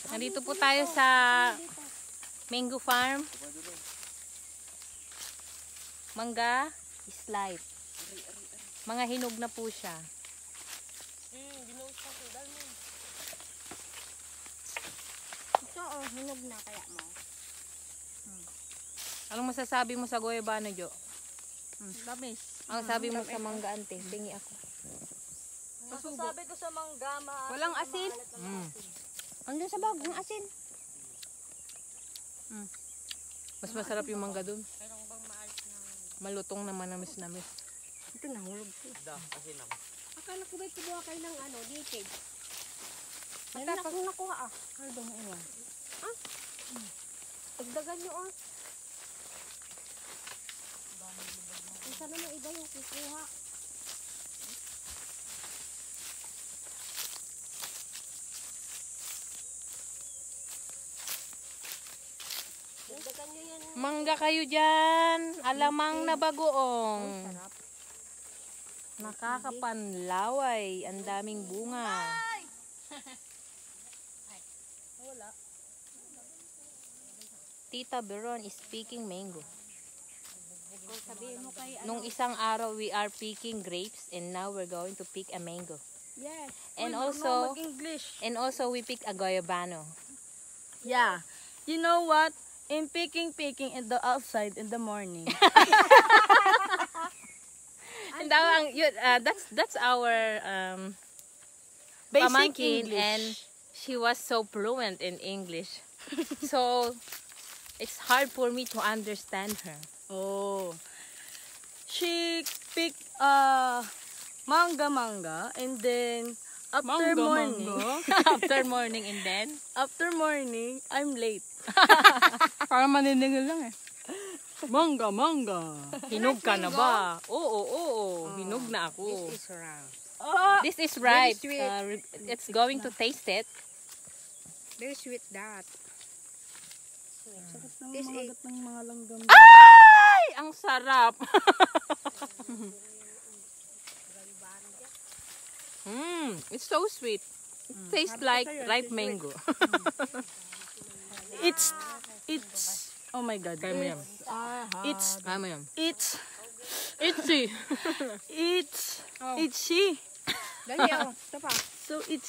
Nandito po tayo sa mango farm. Mangga is life. Mga hinog na po siya. Ito oh, hinog na kaya mo. Anong masasabi mo sa goyabano, Jo? Lamis. Ang sabi mo sa mangga, ante? Tingi ako. Masasabi ko sa mangga, Walang asin. Andun sa bag, yung asin. Mas masarap yung mangga dun. Malutong naman, namis-namis. Ito nahulog ko. Asin lang. Akala ko ba'y kubuha kayo ng ano, dated? Meron akong nakuha ah. Ano mo iwan? Ah? Pagdagan nyo ah. Isa naman iba yung kukuha. Pagdagan nyo yan. Mangga kayo dyan. Alamang na bagoong. Sarap. Nakakapanlaway. Ang daming bunga. Wala. Tita Beron is picking mango. Sabihin mo kay Nung isang araw, we are picking grapes and now we're going to pick a mango. yes. And English. also we pick a goyabano. Yeah. You know what? In picking in the outside in the morning. And that's our Basic pamangkin, English. and she was so fluent in English. So it's hard for me to understand her. Oh. She picked manga and then after morning After morning, I'm late. Para maniningil lang eh. Manga. hinog ka na ba? Oo. Hinog na ako. This is round. This is ripe. sweet. It's going to taste it. Very sweet that. This is ng mga langgam. Ay! Ang sarap. It's so sweet. It tastes like ripe mango. It's oh my god. Kaya mo yan. Kaya mo yan. It's Itchy. itchy. Dali oh. Ito pa. So it's